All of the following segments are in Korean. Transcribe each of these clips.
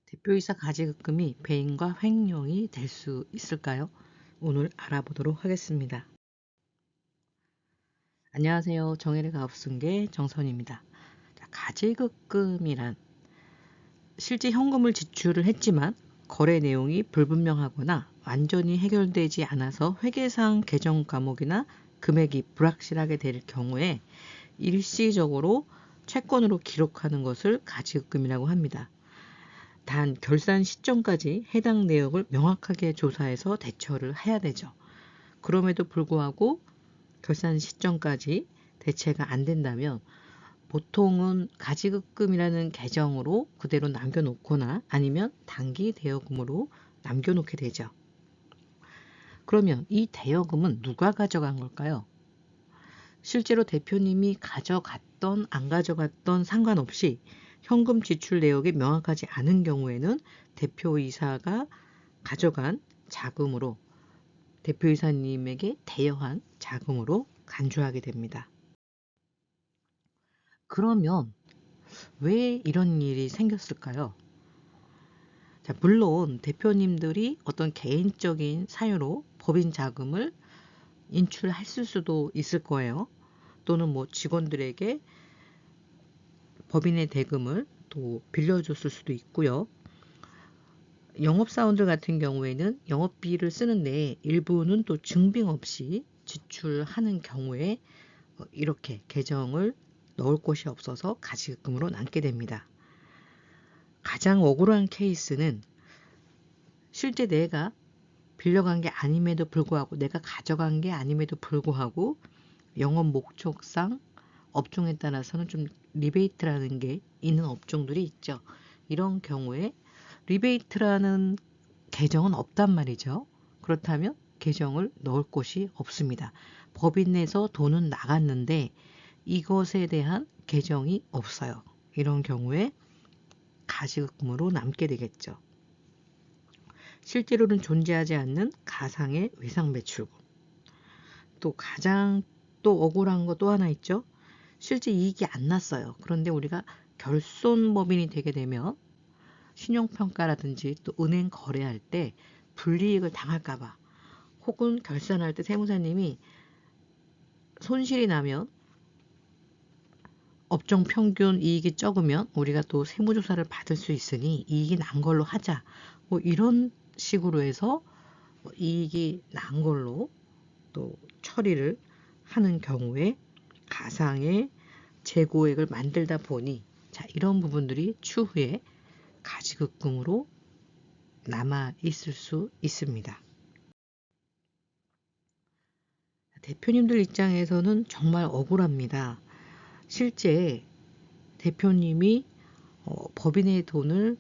대표이사 가지급금이 배임과 횡령이 될 수 있을까요? 오늘 알아보도록 하겠습니다. 안녕하세요. 정혜의 가업승계 정선입니다. 가지급금이란 실제 현금을 지출을 했지만 거래 내용이 불분명하거나 완전히 해결되지 않아서 회계상 계정 과목이나 금액이 불확실하게 될 경우에 일시적으로 채권으로 기록하는 것을 가지급금이라고 합니다. 단 결산 시점까지 해당 내역을 명확하게 조사해서 대처를 해야 되죠. 그럼에도 불구하고 결산 시점까지 대체가 안 된다면 보통은 가지급금이라는 계정으로 그대로 남겨놓거나 아니면 단기 대여금으로 남겨놓게 되죠. 그러면 이 대여금은 누가 가져간 걸까요? 실제로 대표님이 가져갔던 안 가져갔던 상관없이 현금 지출 내역이 명확하지 않은 경우에는 대표이사가 가져간 자금으로 대표이사님에게 대여한 자금으로 간주하게 됩니다. 그러면 왜 이런 일이 생겼을까요? 자, 물론 대표님들이 어떤 개인적인 사유로 법인 자금을 인출했을 수도 있을 거예요. 또는 직원들에게 법인의 대금을 또 빌려줬을 수도 있고요. 영업사원들 같은 경우에는 영업비를 쓰는데 일부는 또 증빙 없이 지출하는 경우에 이렇게 계정을 넣을 곳이 없어서 가지급금으로 남게 됩니다. 가장 억울한 케이스는 실제 내가 빌려간 게 아님에도 불구하고 내가 가져간 게 아님에도 불구하고 영업 목적상 업종에 따라서는 좀 리베이트라는 게 있는 업종들이 있죠. 이런 경우에 리베이트라는 계정은 없단 말이죠. 그렇다면 계정을 넣을 곳이 없습니다. 법인 내에서 돈은 나갔는데 이것에 대한 계정이 없어요. 이런 경우에 가지급금으로 남게 되겠죠. 실제로는 존재하지 않는 가상의 외상 매출금. 또 가장 또 억울한 거 또 하나 있죠. 실제 이익이 안 났어요. 그런데 우리가 결손법인이 되게 되면 신용평가라든지 또 은행 거래할 때 불이익을 당할까봐 혹은 결산할 때 세무사님이 손실이 나면 업종 평균 이익이 적으면 우리가 또 세무조사를 받을 수 있으니 이익이 난 걸로 하자. 이런 식으로 해서 이익이 난 걸로 또 처리를 하는 경우에 가상의 재고액을 만들다 보니 이런 부분들이 추후에 가지급금으로 남아 있을 수 있습니다. 대표님들 입장에서는 정말 억울합니다. 실제 대표님이 법인의 돈을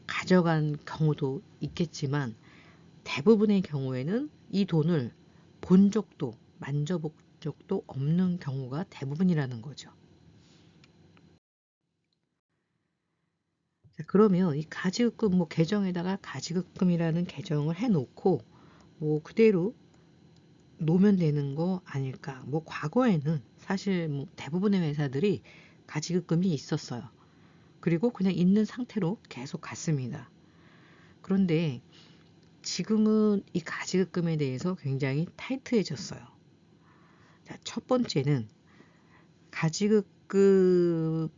가져간 경우도 있겠지만 대부분의 경우에는 이 돈을 본 적도 만져본 적도 없는 경우가 대부분이라는 거죠. 그러면 이 가지급금 계정에다가 가지급금이라는 계정을 해놓고 그대로 놓으면 되는 거 아닐까? 과거에는 사실 대부분의 회사들이 가지급금이 있었어요. 그리고 그냥 있는 상태로 계속 갔습니다. 그런데 지금은 이 가지급금에 대해서 굉장히 타이트해졌어요. 자, 첫 번째는 가지급금을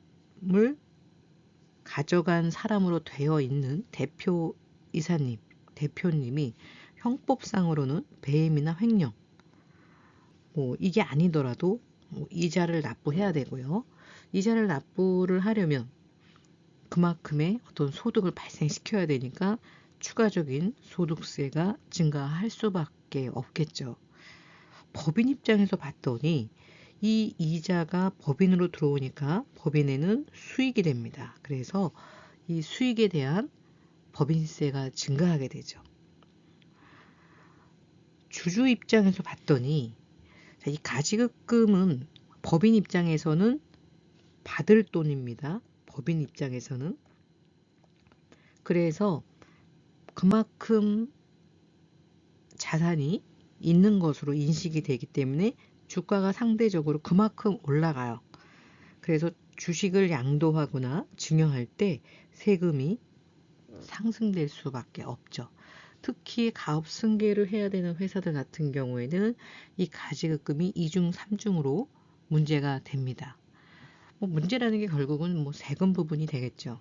가져간 사람으로 되어 있는 대표이사님, 대표님이 형법상으로는 배임이나 횡령, 이게 아니더라도 이자를 납부해야 되고요. 이자를 납부를 하려면 그만큼의 어떤 소득을 발생시켜야 되니까 추가적인 소득세가 증가할 수밖에 없겠죠. 법인 입장에서 봤더니 이 이자가 법인으로 들어오니까 법인에는 수익이 됩니다. 그래서 이 수익에 대한 법인세가 증가하게 되죠. 주주 입장에서 봤더니 이 가지급금은 법인 입장에서는 받을 돈입니다. 법인 입장에서는. 그래서 그만큼 자산이 있는 것으로 인식이 되기 때문에 주가가 상대적으로 그만큼 올라가요. 그래서 주식을 양도하거나 증여할 때 세금이 상승될 수밖에 없죠. 특히 가업 승계를 해야 되는 회사들 같은 경우에는 이 가지급금이 2중, 3중으로 문제가 됩니다. 문제라는 게 결국은 세금 부분이 되겠죠.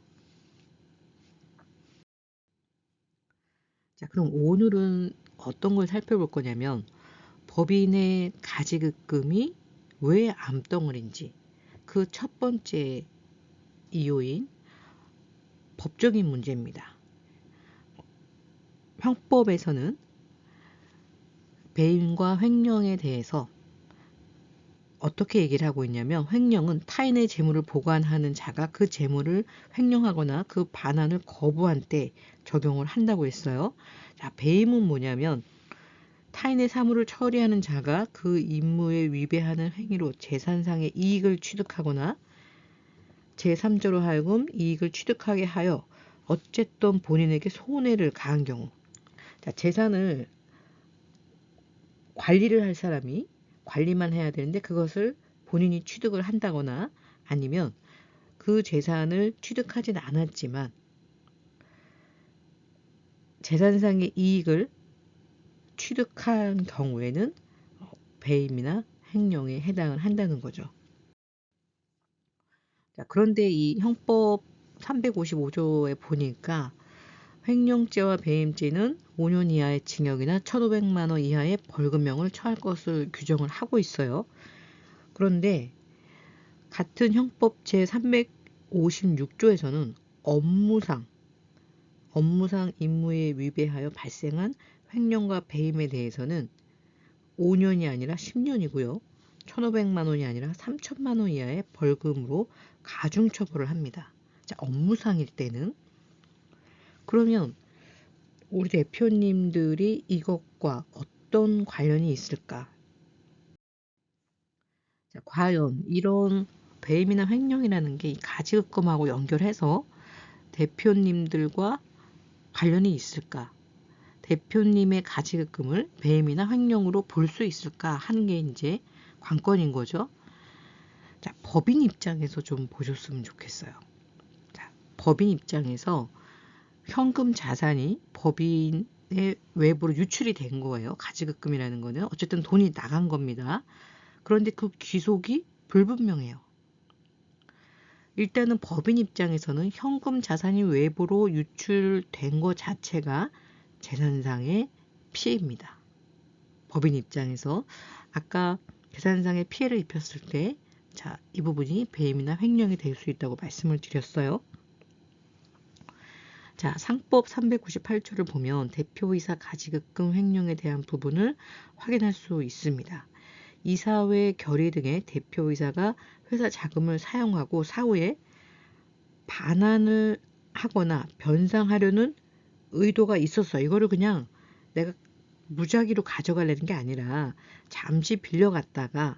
자, 그럼 오늘은 어떤 걸 살펴볼 거냐면 법인의 가지급금이 왜 암덩어리인지 그 첫 번째 이유인 법적인 문제입니다. 형법에서는 배임과 횡령에 대해서 어떻게 얘기를 하고 있냐면 횡령은 타인의 재물을 보관하는 자가 그 재물을 횡령하거나 그 반환을 거부한 때 적용을 한다고 했어요. 자, 배임은 뭐냐면 타인의 사물을 처리하는 자가 그 임무에 위배하는 행위로 재산상의 이익을 취득하거나 제3자로 하여금 이익을 취득하게 하여 어쨌든 본인에게 손해를 가한 경우. 자, 재산을 관리를 할 사람이 관리만 해야 되는데 그것을 본인이 취득을 한다거나 아니면 그 재산을 취득하진 않았지만 재산상의 이익을 취득한 경우에는 배임이나 횡령에 해당을 한다는 거죠. 자, 그런데 이 형법 355조에 보니까 횡령죄와 배임죄는 5년 이하의 징역이나 1,500만 원 이하의 벌금형을 처할 것을 규정을 하고 있어요. 그런데 같은 형법 제356조에서는 업무상 임무에 위배하여 발생한 횡령과 배임에 대해서는 5년이 아니라 10년이고요. 1,500만 원이 아니라 3,000만 원 이하의 벌금으로 가중처벌을 합니다. 자, 업무상일 때는 그러면 우리 대표님들이 이것과 어떤 관련이 있을까? 자, 과연 이런 배임이나 횡령이라는 게 가지급금하고 연결해서 대표님들과 관련이 있을까? 대표님의 가지급금을 배임이나 횡령으로 볼 수 있을까 하는 게 이제 관건인 거죠. 자, 법인 입장에서 좀 보셨으면 좋겠어요. 자, 법인 입장에서 현금 자산이 법인의 외부로 유출이 된 거예요. 가지급금이라는 거는 어쨌든 돈이 나간 겁니다. 그런데 그 귀속이 불분명해요. 일단은 법인 입장에서는 현금 자산이 외부로 유출된 것 자체가 재산상의 피해입니다. 법인 입장에서 아까 재산상의 피해를 입혔을 때 자, 이 부분이 배임이나 횡령이 될 수 있다고 말씀을 드렸어요. 자, 상법 398조를 보면 대표이사 가지급금 횡령에 대한 부분을 확인할 수 있습니다. 이사회 결의 등의 대표이사가 회사 자금을 사용하고 사후에 반환을 하거나 변상하려는 의도가 있었어요. 이거를 그냥 내가 무작위로 가져가려는 게 아니라 잠시 빌려갔다가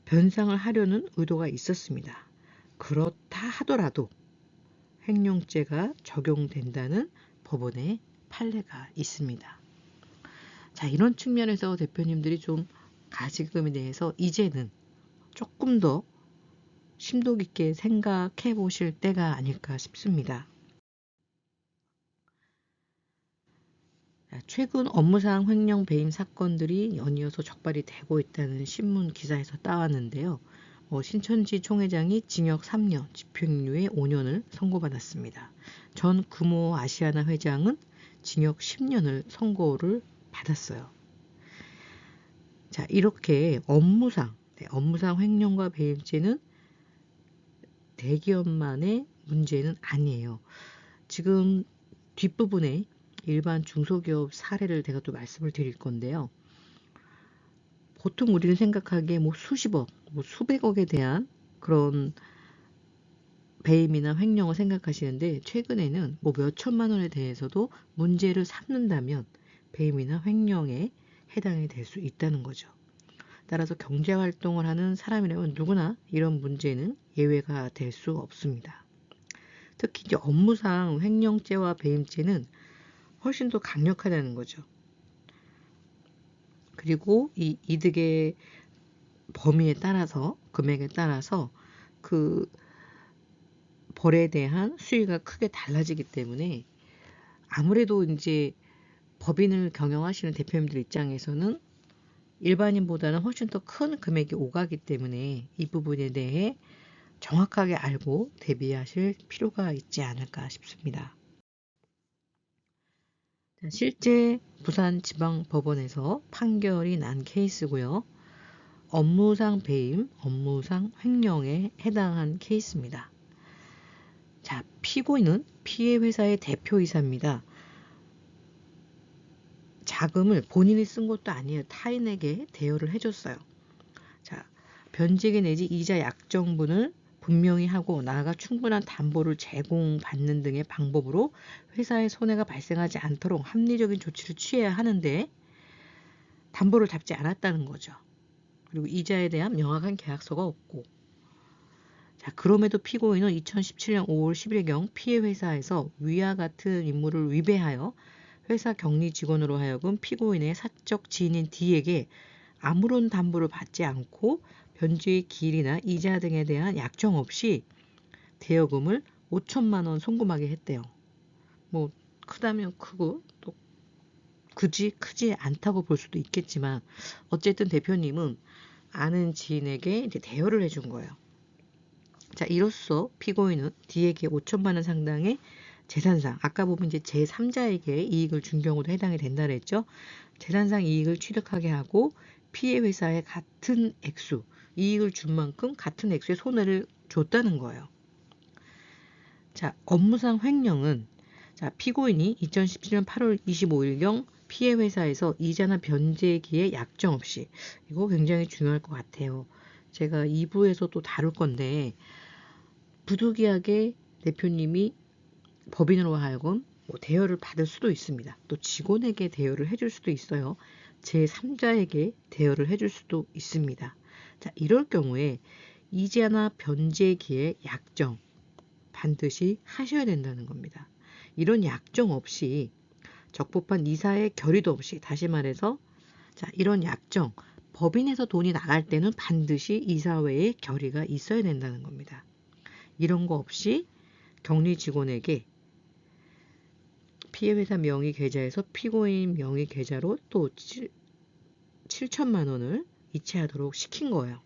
변상을 하려는 의도가 있었습니다. 그렇다 하더라도 횡령죄가 적용된다는 법원의 판례가 있습니다. 자, 이런 측면에서 대표님들이 좀 가지급금에 대해서 이제는 조금 더 심도 깊게 생각해 보실 때가 아닐까 싶습니다. 최근 업무상 횡령 배임 사건들이 연이어서 적발이 되고 있다는 신문 기사에서 따왔는데요. 신천지 총회장이 징역 3년, 집행유예 5년을 선고받았습니다. 전 금호 아시아나 회장은 징역 10년을 선고를 받았어요. 자, 이렇게 업무상 횡령과 배임죄는 대기업만의 문제는 아니에요. 지금 뒷부분에 일반 중소기업 사례를 제가 또 말씀을 드릴 건데요. 보통 우리는 생각하기에 수십억, 수백억에 대한 그런 배임이나 횡령을 생각하시는데 최근에는 몇천만 원에 대해서도 문제를 삼는다면 배임이나 횡령에 해당이 될 수 있다는 거죠. 따라서 경제활동을 하는 사람이라면 누구나 이런 문제는 예외가 될 수 없습니다. 특히 이제 업무상 횡령죄와 배임죄는 훨씬 더 강력하다는 거죠. 그리고 이 이득의 범위에 따라서 금액에 따라서 그 벌에 대한 수위가 크게 달라지기 때문에 아무래도 이제 법인을 경영하시는 대표님들 입장에서는 일반인보다는 훨씬 더 큰 금액이 오가기 때문에 이 부분에 대해 정확하게 알고 대비하실 필요가 있지 않을까 싶습니다. 실제 부산지방법원에서 판결이 난 케이스고요. 업무상 배임, 업무상 횡령에 해당한 케이스입니다. 자, 피고인은 피해 회사의 대표이사입니다. 자금을 본인이 쓴 것도 아니에요. 타인에게 대여를 해줬어요. 자, 변제기 내지 이자 약정분을 분명히 하고 나아가 충분한 담보를 제공받는 등의 방법으로 회사에 손해가 발생하지 않도록 합리적인 조치를 취해야 하는데 담보를 잡지 않았다는 거죠. 그리고 이자에 대한 명확한 계약서가 없고, 자, 그럼에도 피고인은 2017년 5월 10일경 피해 회사에서 위와 같은 임무를 위배하여 회사 격리 직원으로 하여금 피고인의 사적 지인인 D에게 아무런 담보를 받지 않고 변제의 기일이나 이자 등에 대한 약정 없이 대여금을 5천만 원 송금하게 했대요. 뭐 크다면 크고 또 굳이 크지 않다고 볼 수도 있겠지만 어쨌든 대표님은 아는 지인에게 이제 대여를 해준 거예요. 자, 이로써 피고인은 D에게 5천만 원 상당의 재산상, 아까 보면 이제 제3자에게 이익을 준 경우도 해당이 된다 그랬죠. 재산상 이익을 취득하게 하고 피해 회사에 같은 액수, 이익을 준 만큼 같은 액수의 손해를 줬다는 거예요. 자, 업무상 횡령은 자, 피고인이 2017년 8월 25일경 피해 회사에서 이자나 변제기에 약정 없이, 이거 굉장히 중요할 것 같아요. 제가 2부에서 또 다룰 건데 부득이하게 대표님이 법인으로 하여금 대여를 받을 수도 있습니다. 또 직원에게 대여를 해줄 수도 있어요. 제3자에게 대여를 해줄 수도 있습니다. 자, 이럴 경우에 이자나 변제기의 약정 반드시 하셔야 된다는 겁니다. 이런 약정 없이 적법한 이사의 결의도 없이, 다시 말해서 자, 이런 약정, 법인에서 돈이 나갈 때는 반드시 이사회의 결의가 있어야 된다는 겁니다. 이런 거 없이 격리 직원에게 피해 회사 명의 계좌에서 피고인 명의 계좌로 또 7천만 원을 이체하도록 시킨 거예요.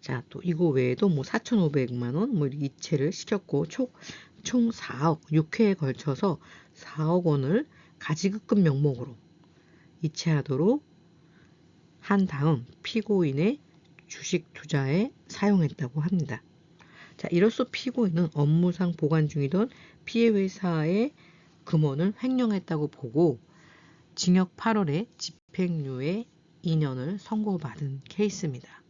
자, 또 이거 외에도 뭐 4,500만 원 뭐 이체를 시켰고 총 4억, 6회에 걸쳐서 4억 원을 가지급금 명목으로 이체하도록 한 다음 피고인의 주식 투자에 사용했다고 합니다. 자, 이로써 피고인은 업무상 보관 중이던 피해 회사의 금원을 횡령했다고 보고 징역 8월에 집행유예 2년을 선고받은 케이스입니다.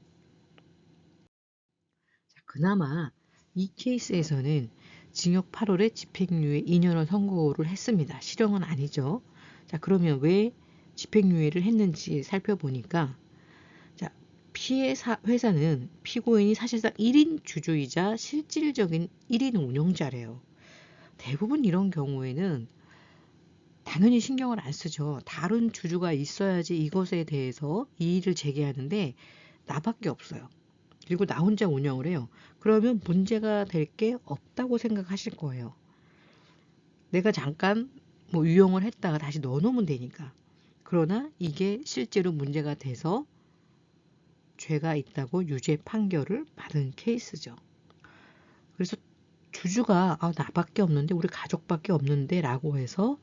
자, 그나마 이 케이스에서는 징역 8월에 집행유예 2년을 선고를 했습니다. 실형은 아니죠. 자, 그러면 왜 집행유예를 했는지 살펴보니까 자, 피해 회사는 피고인이 사실상 1인 주주이자 실질적인 1인 운영자래요. 대부분 이런 경우에는 당연히 신경을 안 쓰죠. 다른 주주가 있어야지 이것에 대해서 이의를 제기하는데 나밖에 없어요. 그리고 나 혼자 운영을 해요. 그러면 문제가 될 게 없다고 생각하실 거예요. 내가 잠깐 뭐 유용을 했다가 다시 넣어놓으면 되니까. 그러나 이게 실제로 문제가 돼서 죄가 있다고 유죄 판결을 받은 케이스죠. 그래서 주주가 나밖에 없는데 우리 가족밖에 없는데 라고 해서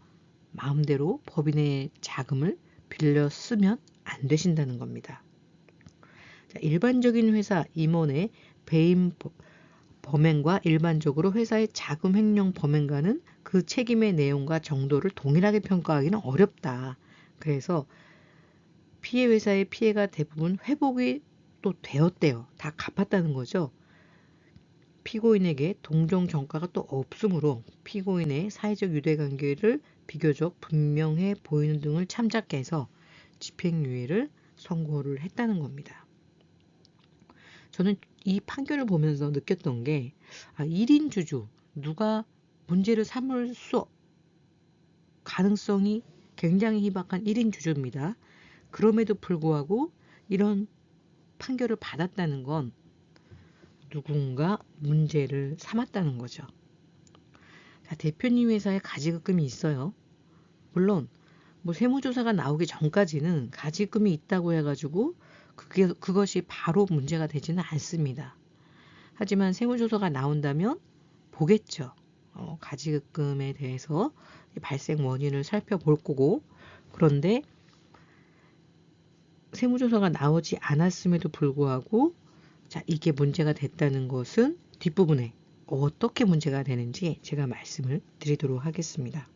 마음대로 법인의 자금을 빌려 쓰면 안 되신다는 겁니다. 자, 일반적인 회사 임원의 배임 범행과 일반적으로 회사의 자금 횡령 범행과는 그 책임의 내용과 정도를 동일하게 평가하기는 어렵다. 그래서 피해 회사의 피해가 대부분 회복이 또 되었대요. 다 갚았다는 거죠. 피고인에게 동종 정가가 또 없으므로 피고인의 사회적 유대관계를 비교적 분명해 보이는 등을 참작해서 집행유예를 선고를 했다는 겁니다. 저는 이 판결을 보면서 느꼈던 게 1인 주주, 누가 문제를 삼을 수 가능성이 굉장히 희박한 1인 주주입니다. 그럼에도 불구하고 이런 판결을 받았다는 건 누군가 문제를 삼았다는 거죠. 자, 대표님 회사에 가지급금이 있어요. 물론 뭐 세무조사가 나오기 전까지는 가지급금이 있다고 해가지고 그것이 바로 문제가 되지는 않습니다. 하지만 세무조사가 나온다면 보겠죠. 가지급금에 대해서 발생 원인을 살펴볼 거고, 그런데 세무조사가 나오지 않았음에도 불구하고 자, 이게 문제가 됐다는 것은 뒷부분에 어떻게 문제가 되는지 제가 말씀을 드리도록 하겠습니다.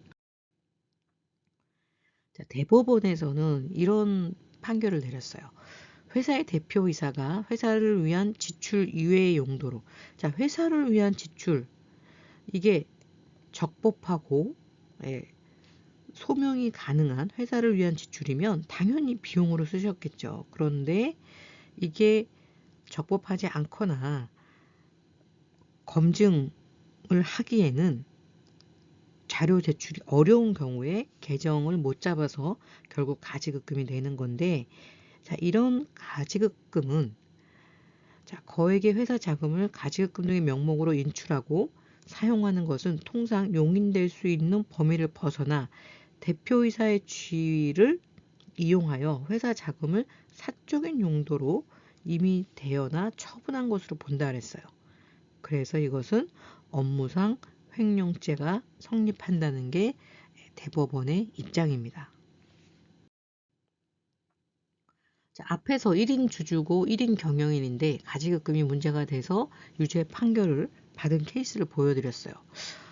자, 대법원에서는 이런 판결을 내렸어요. 회사의 대표이사가 회사를 위한 지출 이외의 용도로, 자, 회사를 위한 지출, 이게 적법하고 소명이 가능한 회사를 위한 지출이면 당연히 비용으로 쓰셨겠죠. 그런데 이게 적법하지 않거나 검증을 하기에는 자료 제출이 어려운 경우에 계정을 못 잡아서 결국 가지급금이 되는 건데, 자, 이런 가지급금은 자, 거액의 회사 자금을 가지급금 등의 명목으로 인출하고 사용하는 것은 통상 용인될 수 있는 범위를 벗어나 대표이사의 지위를 이용하여 회사 자금을 사적인 용도로 이미 대여나 처분한 것으로 본다 그랬어요. 그래서 이것은 업무상 횡령죄가 성립한다는 게 대법원의 입장입니다. 자, 앞에서 1인 주주고 1인 경영인인데 가지급금이 문제가 돼서 유죄 판결을 받은 케이스를 보여드렸어요.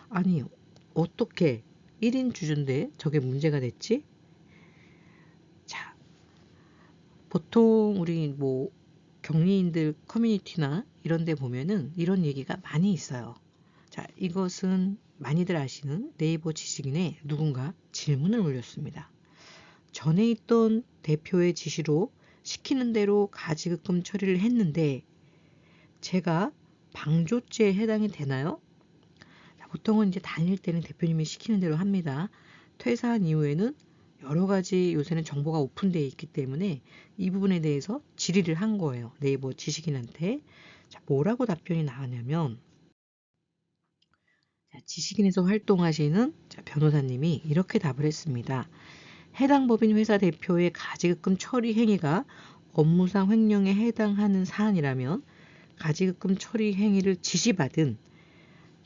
아니, 어떻게 1인 주주인데 저게 문제가 됐지? 자, 보통 우리 뭐 경리인들 커뮤니티나 이런 데 보면은 이런 얘기가 많이 있어요. 자, 이것은 많이들 아시는 네이버 지식인에 누군가 질문을 올렸습니다. 전에 있던 대표의 지시로 시키는 대로 가지급금 처리를 했는데 제가 방조죄에 해당이 되나요? 자, 보통은 이제 다닐 때는 대표님이 시키는 대로 합니다. 퇴사한 이후에는 여러 가지 요새는 정보가 오픈되어 있기 때문에 이 부분에 대해서 질의를 한 거예요. 네이버 지식인한테. 자, 뭐라고 답변이 나왔냐면, 자, 지식인에서 활동하시는 변호사님이 이렇게 답을 했습니다. 해당 법인 회사 대표의 가지급금 처리 행위가 업무상 횡령에 해당하는 사안이라면 가지급금 처리 행위를 지시받은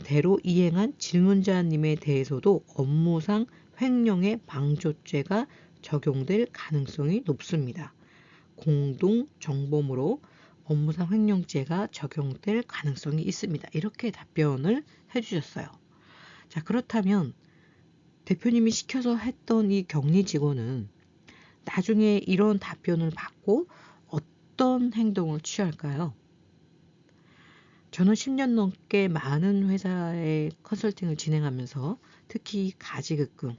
대로 이행한 질문자님에 대해서도 업무상 횡령의 방조죄가 적용될 가능성이 높습니다. 공동정범으로 업무상 횡령죄가 적용될 가능성이 있습니다. 이렇게 답변을 해주셨어요. 자, 그렇다면 대표님이 시켜서 했던 이 격리 직원은 나중에 이런 답변을 받고 어떤 행동을 취할까요? 저는 10년 넘게 많은 회사의 컨설팅을 진행하면서 특히 가지급금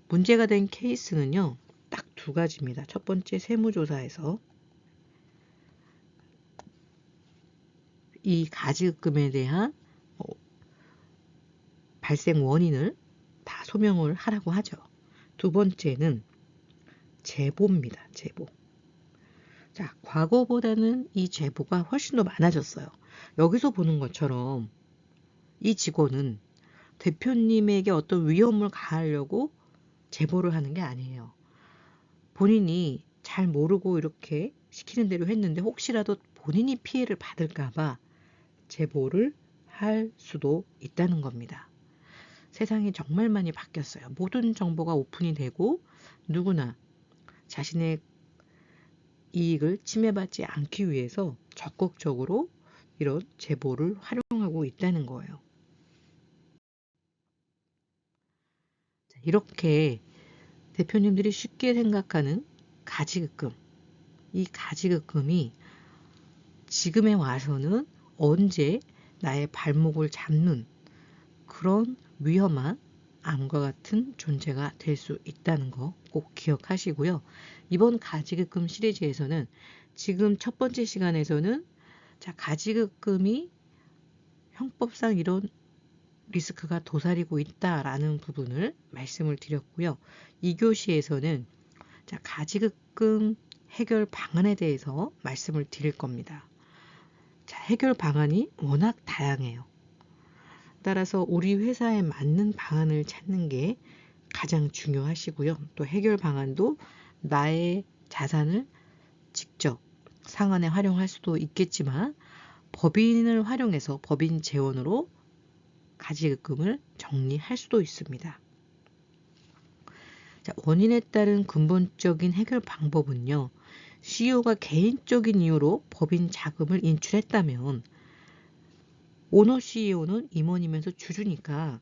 문제가 된 케이스는요, 딱 두 가지입니다. 첫 번째, 세무조사에서 이 가지급금에 대한 발생 원인을 다 소명을 하라고 하죠. 두 번째는 제보입니다. 제보. 자, 과거보다는 이 제보가 훨씬 더 많아졌어요. 여기서 보는 것처럼 이 직원은 대표님에게 어떤 위험을 가하려고 제보를 하는 게 아니에요. 본인이 잘 모르고 이렇게 시키는 대로 했는데 혹시라도 본인이 피해를 받을까봐 제보를 할 수도 있다는 겁니다. 세상이 정말 많이 바뀌었어요. 모든 정보가 오픈이 되고 누구나 자신의 이익을 침해받지 않기 위해서 적극적으로 이런 제보를 활용하고 있다는 거예요. 이렇게 대표님들이 쉽게 생각하는 가지급금, 이 가지급금이 지금에 와서는 언제 나의 발목을 잡는 그런 위험한 암과 같은 존재가 될 수 있다는 거 꼭 기억하시고요. 이번 가지급금 시리즈에서는 지금 첫 번째 시간에서는 자, 가지급금이 형법상 이런 리스크가 도사리고 있다라는 부분을 말씀을 드렸고요. 2교시에서는 자, 가지급금 해결 방안에 대해서 말씀을 드릴 겁니다. 자, 해결 방안이 워낙 다양해요. 따라서 우리 회사에 맞는 방안을 찾는 게 가장 중요하시고요. 또 해결 방안도 나의 자산을 직접 상환에 활용할 수도 있겠지만 법인을 활용해서 법인 재원으로 가지급금을 정리할 수도 있습니다. 자, 원인에 따른 근본적인 해결 방법은요. CEO가 개인적인 이유로 법인 자금을 인출했다면 오너 CEO는 임원이면서 주주니까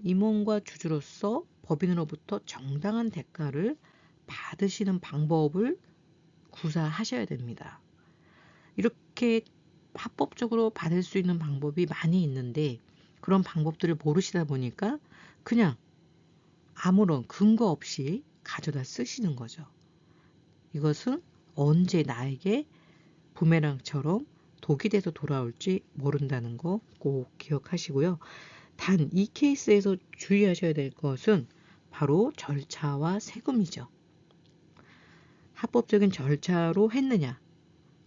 임원과 주주로서 법인으로부터 정당한 대가를 받으시는 방법을 구사하셔야 됩니다. 이렇게 합법적으로 받을 수 있는 방법이 많이 있는데 그런 방법들을 모르시다 보니까 그냥 아무런 근거 없이 가져다 쓰시는 거죠. 이것은 언제 나에게 부메랑처럼 독이 돼서 돌아올지 모른다는 거 꼭 기억하시고요. 단 이 케이스에서 주의하셔야 될 것은 바로 절차와 세금이죠. 합법적인 절차로 했느냐,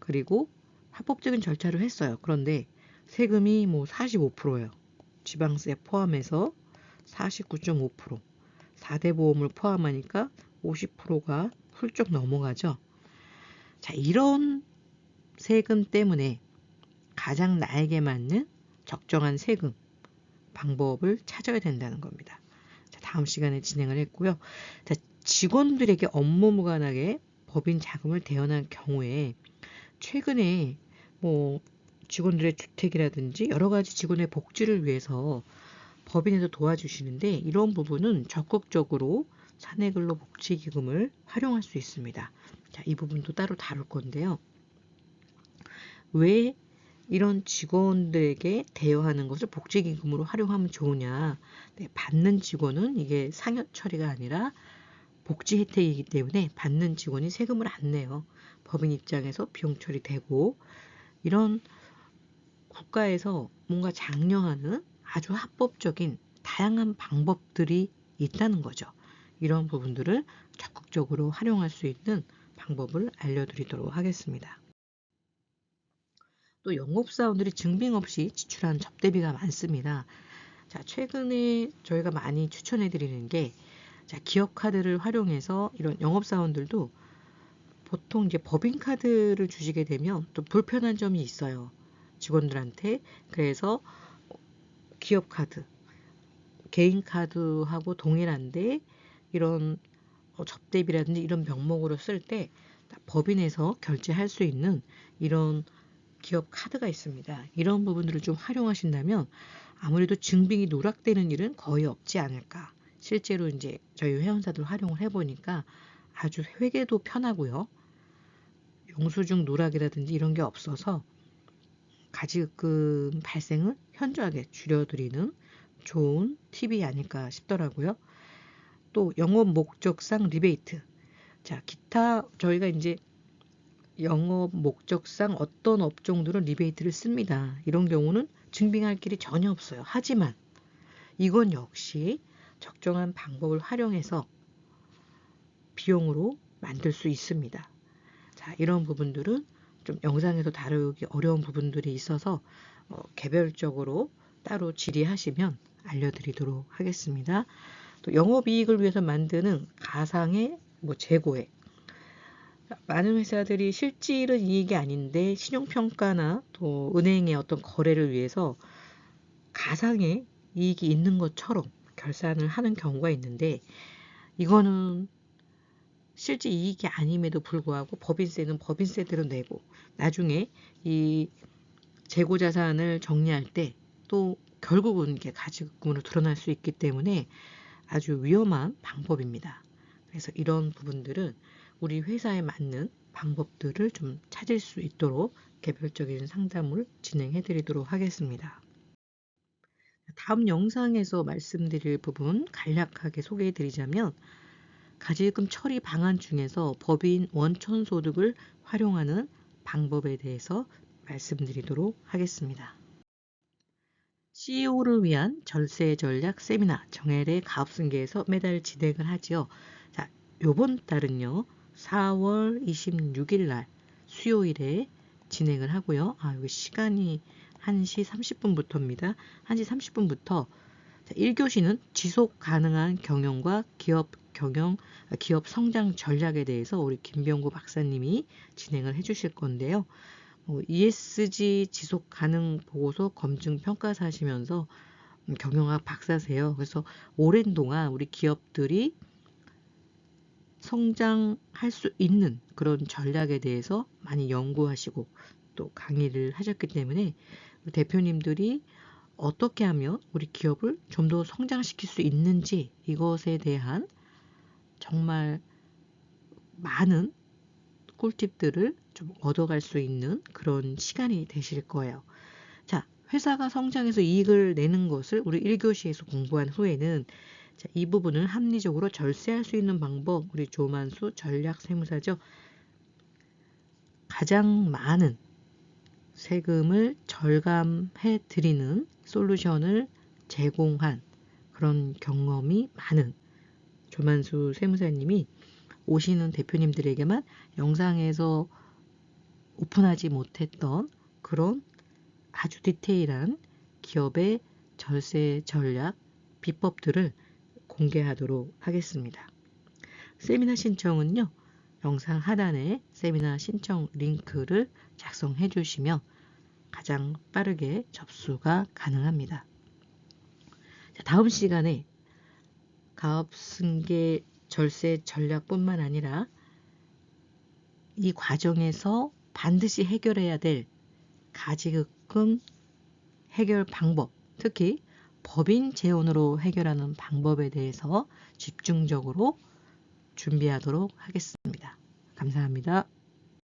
그리고 합법적인 절차를 했어요. 그런데 세금이 45%예요. 지방세 포함해서 49.5%, 4대 보험을 포함하니까 50%가 훌쩍 넘어가죠. 자, 이런 세금 때문에 가장 나에게 맞는 적정한 세금 방법을 찾아야 된다는 겁니다. 자, 다음 시간에 진행을 했고요. 자, 직원들에게 업무 무관하게 법인 자금을 대여한 경우에 최근에 직원들의 주택이라든지 여러 가지 직원의 복지를 위해서 법인에서 도와주시는데 이런 부분은 적극적으로 사내근로복지기금을 활용할 수 있습니다. 자, 이 부분도 따로 다룰 건데요. 왜 이런 직원들에게 대여하는 것을 복지기금으로 활용하면 좋으냐? 네, 받는 직원은 이게 상여 처리가 아니라 복지 혜택이기 때문에 받는 직원이 세금을 안 내요. 법인 입장에서 비용 처리되고 이런 국가에서 뭔가 장려하는 아주 합법적인 다양한 방법들이 있다는 거죠. 이런 부분들을 적극적으로 활용할 수 있는 방법을 알려드리도록 하겠습니다. 또 영업사원들이 증빙 없이 지출한 접대비가 많습니다. 자, 최근에 저희가 많이 추천해드리는 게 기업카드를 활용해서 이런 영업사원들도 보통 이제 법인카드를 주시게 되면 또 불편한 점이 있어요. 직원들한테. 그래서 기업카드, 개인카드하고 동일한데 이런 접대비라든지 이런 명목으로 쓸 때 법인에서 결제할 수 있는 이런 기업 카드가 있습니다. 이런 부분들을 좀 활용하신다면 아무래도 증빙이 누락되는 일은 거의 없지 않을까. 실제로 이제 저희 회원사들 활용을 해보니까 아주 회계도 편하고요. 영수증 누락이라든지 이런 게 없어서 가지금 발생을 현저하게 줄여드리는 좋은 팁이 아닐까 싶더라고요. 또 영업 목적상 리베이트. 자, 기타 저희가 이제 영업 목적상 어떤 업종들은 리베이트를 씁니다. 이런 경우는 증빙할 길이 전혀 없어요. 하지만 이건 역시 적정한 방법을 활용해서 비용으로 만들 수 있습니다. 자, 이런 부분들은 좀 영상에서 다루기 어려운 부분들이 있어서 개별적으로 따로 질의하시면 알려드리도록 하겠습니다. 또 영업이익을 위해서 만드는 가상의 재고액. 많은 회사들이 실질은 이익이 아닌데 신용평가나 또 은행의 어떤 거래를 위해서 가상의 이익이 있는 것처럼 결산을 하는 경우가 있는데 이거는 실제 이익이 아님에도 불구하고 법인세는 법인세대로 내고 나중에 이 재고자산을 정리할 때 또 결국은 이게 가지금으로 드러날 수 있기 때문에 아주 위험한 방법입니다. 그래서 이런 부분들은 우리 회사에 맞는 방법들을 좀 찾을 수 있도록 개별적인 상담을 진행해 드리도록 하겠습니다. 다음 영상에서 말씀드릴 부분 간략하게 소개해 드리자면 가지금 처리 방안 중에서 법인 원천소득을 활용하는 방법에 대해서 말씀드리도록 하겠습니다. CEO를 위한 절세 전략 세미나 정혜래 가업승계에서 매달 진행을 하지요. 자, 요번 달은요. 4월 26일 날 수요일에 진행을 하고요. 여기 시간이 1시 30분부터입니다. 1시 30분부터 1교시는 지속 가능한 경영과 기업 성장 전략에 대해서 우리 김병구 박사님이 진행을 해주실 건데요. ESG 지속 가능 보고서 검증 평가사 하시면서 경영학 박사세요. 그래서 오랜 동안 우리 기업들이 성장할 수 있는 그런 전략에 대해서 많이 연구하시고 또 강의를 하셨기 때문에 대표님들이 어떻게 하면 우리 기업을 좀 더 성장시킬 수 있는지 이것에 대한 정말 많은 꿀팁들을 좀 얻어갈 수 있는 그런 시간이 되실 거예요. 자, 회사가 성장해서 이익을 내는 것을 우리 1교시에서 공부한 후에는 이 부분을 합리적으로 절세할 수 있는 방법, 우리 조만수 전략세무사죠. 가장 많은 세금을 절감해 드리는 솔루션을 제공한 그런 경험이 많은 조만수 세무사님이 오시는 대표님들에게만 영상에서 오픈하지 못했던 그런 아주 디테일한 기업의 절세 전략 비법들을 공개하도록 하겠습니다. 세미나 신청은요. 영상 하단에 세미나 신청 링크를 작성해 주시면 가장 빠르게 접수가 가능합니다. 자, 다음 시간에 가업승계 절세 전략뿐만 아니라 이 과정에서 반드시 해결해야 될 가지급금 해결 방법, 특히 법인 재원으로 해결하는 방법에 대해서 집중적으로 준비하도록 하겠습니다. 감사합니다.